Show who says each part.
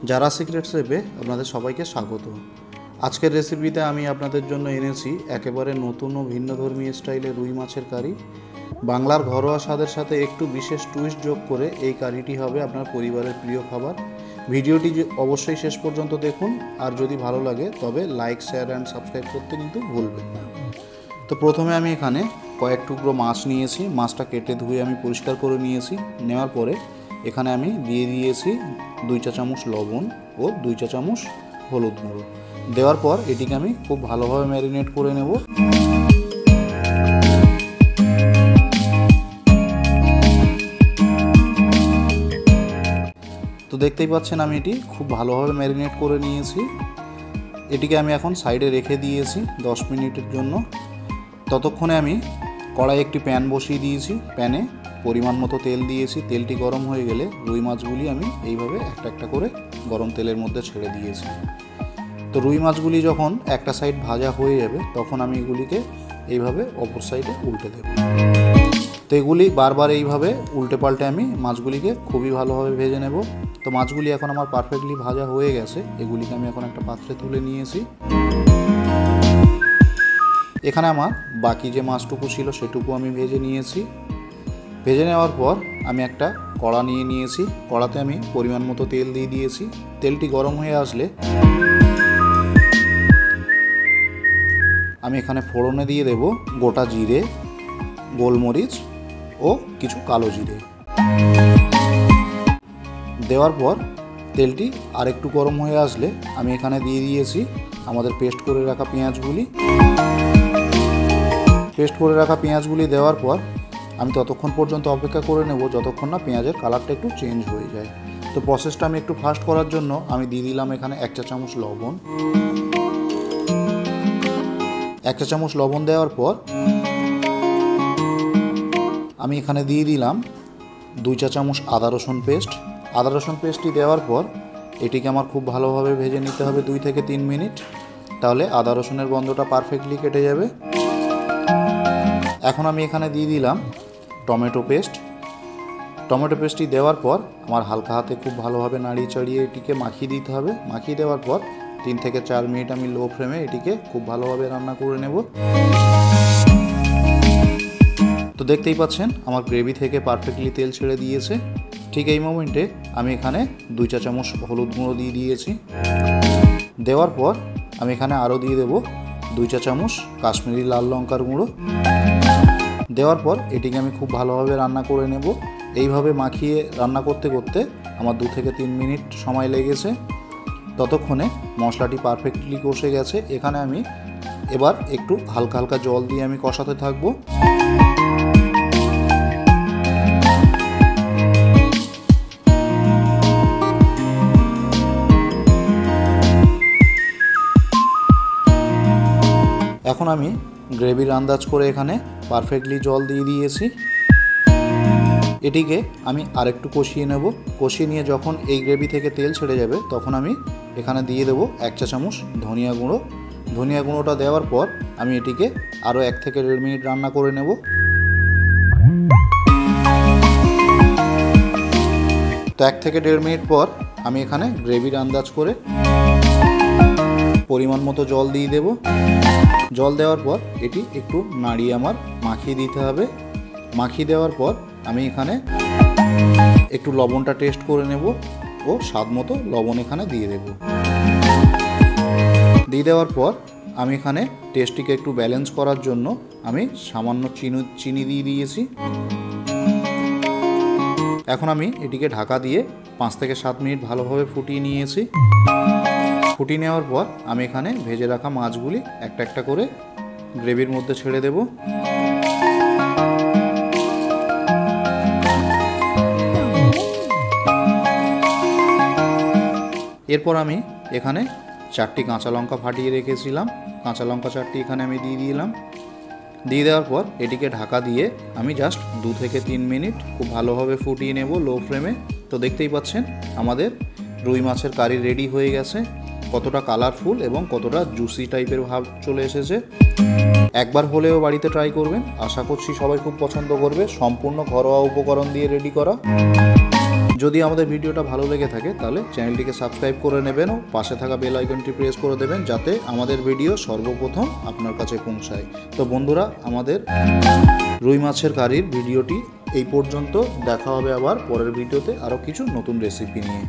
Speaker 1: যারা সিক্রেট শেফে আপনাদের সবাইকে স্বাগত। আজকের রেসিপিতে আমি আপনাদের জন্য এনেছি একেবারে নতুন ও ভিন্নধর্মী স্টাইলে রুই মাছের কারি। বাংলার ঘরোয়া স্বাদের সাথে একটু বিশেষ টুইস্ট যোগ করে এই কারিটি হবে আপনার পরিবারের প্রিয় খাবার। ভিডিওটি অবশ্যই শেষ পর্যন্ত দেখুন, আর যদি ভালো লাগে তবে লাইক, শেয়ার অ্যান্ড সাবস্ক্রাইব করতে কিন্তু ভুলবেন না। তো প্রথমে আমি এখানে কয়েক টুকরো মাছ নিয়েছি। মাছটা কেটে ধুয়ে আমি পরিষ্কার করে নিয়েছি। নেওয়ার পরে এখানে আমি দিয়ে দিয়েছি 2 চা চামচ লবণ ও 2 চা চামচ হলুদ গুঁড়ো। দেওয়ার পর এটিকে আমি খুব ভালোভাবে ম্যারিনেট করে নেব। তো দেখতেই পাচ্ছেন আমি এটি খুব ভালোভাবে ম্যারিনেট করে নিয়েছি। এটিকে আমি এখন সাইডে রেখে দিয়েছি 10 মিনিটের জন্য। ততক্ষণে আমি কড়াইয়ে একটি প্যান বসিয়ে দিয়েছি। প্যানে পরিমাণ মতো তেল দিয়েছি। তেলটি গরম হয়ে গেলে রুই মাছগুলি আমি এইভাবে একটা একটা করে গরম তেলের মধ্যে ছেড়ে দিয়েছি। তো রুই মাছগুলি যখন একটা সাইড ভাজা হয়ে যাবে তখন আমি এগুলিকে এইভাবে অপর সাইডে উল্টে দেব। তো এগুলি বারবার এইভাবে উল্টে পাল্টে আমি মাছগুলিকে খুবই ভালোভাবে ভেজে নেব। তো মাছগুলি এখন আমার পারফেক্টলি ভাজা হয়ে গেছে। এগুলিকে আমি এখন একটা পাত্রে তুলে নিয়েছি। এখানে আমার বাকি যে মাছটুকু ছিল সেটুকু আমি ভেজে নিয়েছি। ভেজে নেওয়ার পর আমি একটা কড়া নিয়ে নিয়েছি। কড়াতে আমি পরিমাণ মতো তেল দিয়ে দিয়েছি। তেলটি গরম হয়ে আসলে আমি এখানে ফোড়নে দিয়ে দেব গোটা জিরে, গোলমরিচ ও কিছু কালো জিরে। দেওয়ার পর তেলটি আরেকটু গরম হয়ে আসলে আমি এখানে দিয়ে দিয়েছি আমাদের পেস্ট করে রাখা পেঁয়াজগুলি। পেস্ট করে রাখা পেঁয়াজগুলি দেওয়ার পর আমি ততক্ষণ পর্যন্ত অপেক্ষা করে নেব যতক্ষণ না পেঁয়াজের কালারটা একটু চেঞ্জ হয়ে যায়। তো প্রসেসটা আমি একটু ফাস্ট করার জন্য আমি দিয়ে দিলাম এখানে 1 চা চামচ লবণ। 1 চা চামচ লবণ দেওয়ার পর আমি এখানে দিয়ে দিলাম 2 চা চামচ আদা রসুন পেস্ট। আদা রসুন পেস্টটি দেওয়ার পর এটিকে আমার খুব ভালোভাবে ভেজে নিতে হবে 2 থেকে 3 মিনিট। তাহলে আদা রসুনের গন্ধটা পারফেক্টলি কেটে যাবে। এখন আমি এখানে দিয়ে দিলাম টমেটো পেস্ট। টমেটো পেস্টটি দেওয়ার পর আমার হালকা হাতে খুব ভালোভাবে নাড়িয়ে চাড়িয়ে এটিকে মাখিয়ে দিতে হবে। মাখিয়ে দেওয়ার পর 3 থেকে 4 মিনিট আমি লো ফ্লেমে এটিকে খুব ভালোভাবে রান্না করে নেব। তো দেখতেই পাচ্ছেন আমার গ্রেভি থেকে পারফেক্টলি তেল ছেড়ে দিয়েছে। ঠিক এই মোমেন্টে আমি এখানে 2 চা চামচ হলুদ গুঁড়ো দিয়ে দিয়েছি। দেওয়ার পর আমি এখানে আরও দিয়ে দেব 2 চা চামচ কাশ্মীরি লাল লঙ্কার গুঁড়ো। দেওয়ার পর এটিকে আমি খুব ভালোভাবে রান্না করে নেব। এইভাবে মাখিয়ে রান্না করতে করতে আমার 2 থেকে 3 মিনিট সময় লেগেছে। ততক্ষণে মশলাটি পারফেক্টলি কষে গেছে। এখানে আমি এবার একটু হালকা হালকা জল দিয়ে আমি কষাতে থাকবো। এখন আমি গ্রেভির আন্দাজ করে এখানে পারফেক্টলি জল দিয়ে দিয়েছি। এটিকে আমি আরেকটু কষিয়ে নেব। কষিয়ে নিয়ে যখন এই গ্রেভি থেকে তেল ছেড়ে যাবে তখন আমি এখানে দিয়ে দেব 1 চা চামচ ধনিয়া গুঁড়ো। ধনিয়া গুঁড়োটা দেওয়ার পর আমি এটিকে আরও 1 থেকে 1.5 মিনিট রান্না করে নেব। তো 1 থেকে 1.5 মিনিট পর আমি এখানে গ্রেভির আন্দাজ করে পরিমাণ মতো জল দিয়ে দেব। জল দেওয়ার পর এটি একটু নাড়িয়ে আমার মাখিয়ে দিতে হবে। মাখিয়ে দেওয়ার পর আমি এখানে একটু লবণটা টেস্ট করে নেব ও স্বাদ মতো লবণ এখানে দিয়ে দেব। দিয়ে দেওয়ার পর আমি এখানে টেস্টটিকে একটু ব্যালেন্স করার জন্য আমি সামান্য চিনি দিয়ে দিয়েছি। এখন আমি এটিকে ঢাকা দিয়ে 5 থেকে 7 মিনিট ভালোভাবে ফুটিয়ে নিয়েছি। ফুটিয়ে নেওয়ার পর আমি এখানে ভেজে রাখা মাছগুলি একটা একটা করে গ্রেভির মধ্যে ছেড়ে দেব। এরপর আমি এখানে 4টি কাঁচা লঙ্কা ফাটিয়ে রেখেছিলাম। কাঁচা লঙ্কা 4টি এখানে আমি দিয়ে দিলাম। দিয়ে দেওয়ার পর এটিকে ঢাকা দিয়ে আমি জাস্ট 2 থেকে 3 মিনিট খুব ভালোভাবে ফুটিয়ে নেব লো ফ্লেমে। তো দেখতেই পাচ্ছেন আমাদের রুই মাছের কারি রেডি হয়ে গেছে। কতটা কালারফুল এবং কতটা জুসি টাইপের ভাব চলে এসেছে। একবার হলেও বাড়িতে ট্রাই করবেন, আশা করছি সবাই খুব পছন্দ করবে। সম্পূর্ণ ঘরোয়া উপকরণ দিয়ে রেডি করা। যদি আমাদের ভিডিওটা ভালো লেগে থাকে তাহলে চ্যানেলটিকে সাবস্ক্রাইব করে নেবেন ও পাশে থাকা বেল আইকনটি প্রেস করে দেবেন, যাতে আমাদের ভিডিও সর্বপ্রথম আপনার কাছে পৌঁছায়। তো বন্ধুরা, আমাদের রুই মাছের কারির ভিডিওটি এই পর্যন্ত। দেখা হবে আবার পরের ভিডিওতে আরও কিছু নতুন রেসিপি নিয়ে।